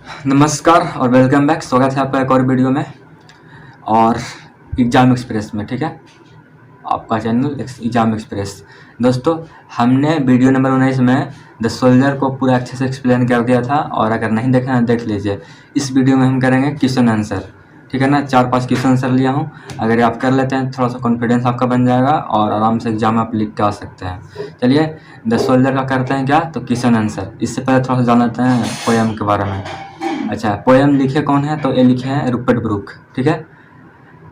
नमस्कार और welcome back. स्वागत है आपका एक और वीडियो में और एग्ज़ाम एक्सप्रेस में। ठीक है, आपका चैनल एग्ज़ाम एक्सप्रेस। दोस्तों, हमने वीडियो नंबर 19 में द सोल्जर को पूरा अच्छे से एक्सप्लेन कर दिया था और अगर नहीं देखा है देख लीजिए। इस वीडियो में हम करेंगे क्वेश्चन आंसर। ठीक है ना, 4-5 क्वेश्चन आंसर लिया हूँ। अगर आप कर लेते हैं थोड़ा सा कॉन्फिडेंस आपका बन जाएगा और आराम से एग्जाम आप लिख के आ सकते हैं। चलिए द सोल्जर का करते हैं क्या, तो क्वेश्चन आंसर। इससे पहले थोड़ा सा जान लेते हैं पोएम के बारे में। अच्छा, पोएम लिखे कौन है, तो ये लिखे हैं रूपर्ट ब्रूक। ठीक है,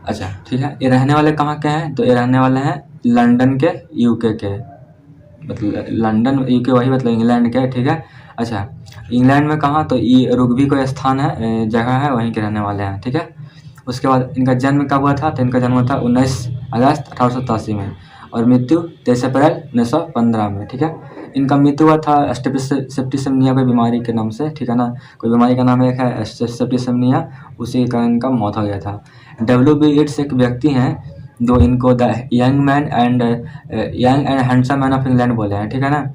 अच्छा ठीक है। ये रहने वाले कहाँ के हैं, तो ये रहने वाले हैं लंदन के, यूके के। मतलब लंदन यूके वही मतलब इंग्लैंड के। ठीक है, अच्छा इंग्लैंड में कहाँ, तो ये रुग्बी कोई स्थान है, जगह है, वहीं के रहने वाले हैं। ठीक है, उसके बाद इनका जन्म कब हुआ था, तो इनका जन्म हुआ था 19 अगस्त 1887 में और मृत्यु 23 अप्रैल 1915 में। ठीक है, इनका मृत्यु हुआ था सेप्टिसिमिया कोई बीमारी के नाम से। ठीक है ना, कोई बीमारी का नाम एक है सेप्टिसिमिया, उसी के कारण इनका मौत हो गया था। W.B. येट्स एक व्यक्ति हैं जो इनको the young and handsome man of England बोले हैं। ठीक है ना,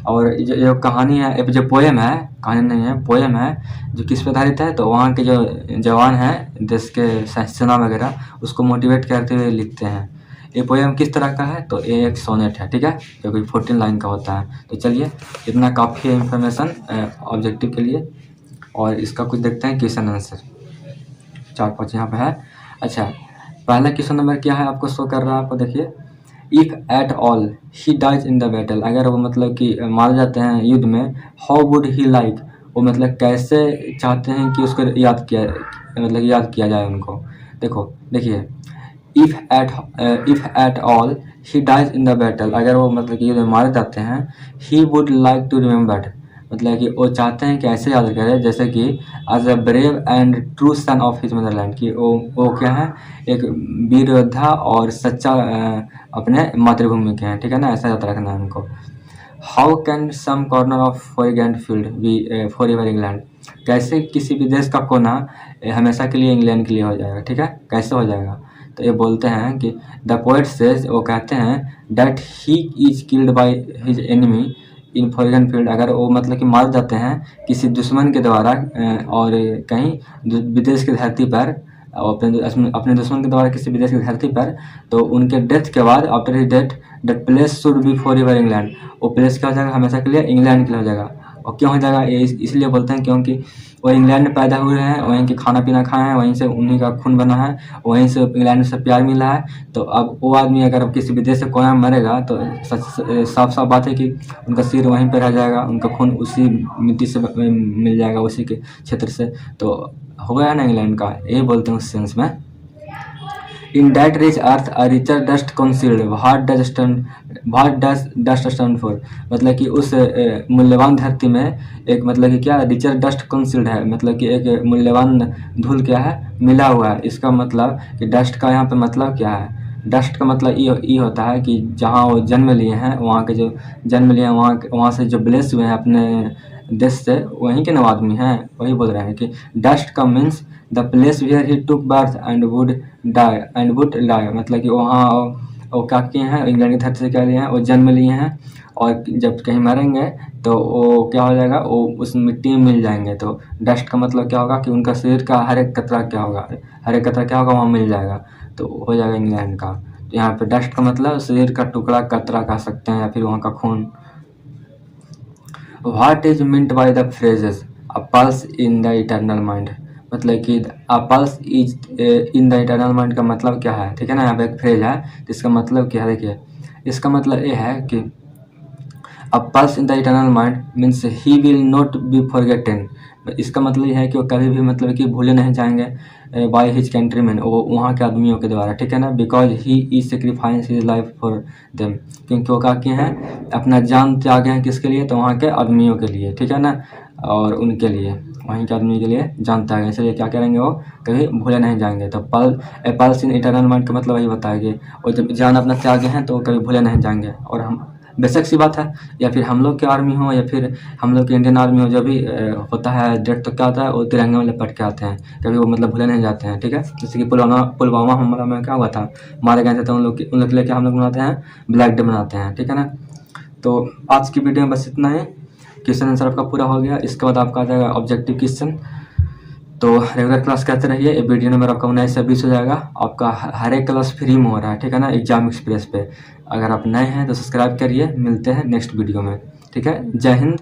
और जो कहानी है, जो पोएम है, कहानी नहीं है, पोएम है, जो किस पे आधारित है, तो वहाँ के जो जवान हैं देश के सेना वगैरह, उसको मोटिवेट करते हुए लिखते हैं। ये पोएम किस तरह का है, तो ये एक सोनेट है। ठीक है, जो कि 14 लाइन का होता है। तो चलिए, इतना काफ़ी है इन्फॉर्मेशन ऑब्जेक्टिव के लिए। और इसका कुछ देखते हैं क्वेश्चन आंसर। 4-5 यहाँ पे है। अच्छा, पहला क्वेश्चन नंबर क्या है, आपको शो कर रहा है, आपको देखिए। If at all he dies in the battle, अगर वो मतलब कि मारे जाते हैं युद्ध में, हाउ वुड ही लाइक, वो मतलब कैसे चाहते हैं कि उसको याद किया जाए उनको। देखिए, if at all he dies in the battle, अगर वो मतलब कि युद्ध में मारे जाते हैं, he would like to remembered, मतलब कि वो चाहते हैं कि ऐसे याद करें जैसे कि as a brave and true son of his motherland, कि वो क्या है, एक वीर योद्धा और सच्चा अपने मातृभूमि के हैं। ठीक है ना, ऐसा याद रखना है उनको। How can some corner of foreign field be for ever England, कैसे किसी भी देश का कोना हमेशा के लिए इंग्लैंड के लिए हो जाएगा। ठीक है, कैसे हो जाएगा, तो ये बोलते हैं कि द पोएट सेज, वो कहते हैं that he is killed by his enemy in foreign field, अगर वो मतलब कि मार जाते हैं किसी दुश्मन के द्वारा और कहीं विदेश की धरती पर, अपने दुश्मन के द्वारा किसी विदेश की धरती पर, तो उनके डेथ के बाद, after his death, that place should be for ever England, वो प्लेस क्या हो जाएगा, हमेशा के लिए इंग्लैंड के लिए हो जाएगा। और क्यों हो जाएगा, ये इसलिए बोलते हैं क्योंकि वो इंग्लैंड में पैदा हुए हैं, वहीं के खाना पीना खाए हैं, वहीं से उन्हीं का खून बना है, वहीं से इंग्लैंड से प्यार मिला है। तो अब वो आदमी अगर अब किसी विदेश से कोई मरेगा, तो साफ साफ बात है कि उनका सिर वहीं पर रह जाएगा, उनका खून उसी मिट्टी से मिल जाएगा, उसी के क्षेत्र से। तो हो गया ना इंग्लैंड का, यही बोलते हैं उस सेंस में। In that rich earth a richer dust concealed, what does dust stand for, मतलब कि उस मूल्यवान धरती में एक मतलब कि क्या रिचर डस्ट कंसील्ड है, मतलब कि एक मूल्यवान धूल क्या है, मिला हुआ है। इसका मतलब कि डस्ट का यहाँ पे मतलब क्या है, डस्ट का मतलब ये होता है कि जहाँ वो जन्म लिए हैं, वहाँ के जो जन्म लिए हैं, वहाँ से जो ब्लेस हुए हैं अपने देश से, वहीं के नौ आदमी हैं। वही बोल रहे हैं कि डस्ट का means the place where he took birth and would die, मतलब कि वहाँ वो क्या किए हैं, इंग्लैंड की धरती से क्या लिए हैं, वो जन्म लिए हैं, और जब कहीं मरेंगे तो वो क्या हो जाएगा, वो उस मिट्टी में मिल जाएंगे। तो डस्ट का मतलब क्या होगा कि उनका शरीर का हर एक कतरा क्या होगा, वहाँ मिल जाएगा, तो हो जाएगा इंग्लैंड का। तो यहाँ पे डस्ट का मतलब शरीर का टुकड़ा, कतरा कह सकते हैं, या फिर वहाँ का खून। What is meant by the phrases a pulse in the eternal mind, मतलब कि अ pulse is in the eternal mind का मतलब क्या है। ठीक है ना, यहाँ पे एक फ्रेज है, तो इसका मतलब क्या है, देखिए इसका मतलब ये है कि अ pulse in the eternal mind means he will not be forgotten, इसका मतलब यह है कि वो कभी भी मतलब कि भूले नहीं जाएंगे बाय हिज कंट्रीमैन, वो वहाँ के आदमियों के द्वारा। ठीक है ना, because he is sacrifice his life for them, क्योंकि वो क्या किए हैं, अपना जान त्यागे हैं किसके लिए, तो वहाँ के आदमियों के लिए। ठीक है ना, और उनके लिए, वहीं के आदमी के लिए जान त्यागे, इसलिए क्या करेंगे, वो कभी भूले नहीं जाएंगे। तो पल्स इन इटर्नल माइंड का मतलब वही बताएगी, और जब जान अपना त्यागे हैं तो कभी भूले नहीं जाएंगे। और हम बेशक सी बात है, या फिर हम लोग के आर्मी हो, या फिर हम लोग के इंडियन आर्मी हो, जो भी होता है डेट, तो क्या होता है, वो तिरंगे में लपट के आते हैं, कभी वो मतलब भूले नहीं जाते हैं। ठीक है, जैसे कि पुलवामा हमला में क्या हुआ था, मारे गए थे, तो उन लोग के लिए क्या हम लोग बनाते हैं, ब्लैक डे बनाते हैं। ठीक है ना, तो आज की वीडियो में बस इतना ही। क्वेश्चन आंसर आपका पूरा हो गया। इसके बाद आपका आ जाएगा ऑब्जेक्टिव क्वेश्चन। तो रेगुलर क्लास करते रहिए। ये वीडियो नंबर आपका 19 से 20 हो जाएगा। आपका हर एक क्लास फ्री में हो रहा है, ठीक है ना, एग्जाम एक्सप्रेस पे। अगर आप नए हैं तो सब्सक्राइब करिए। मिलते हैं नेक्स्ट वीडियो में, ठीक है। जय हिंद।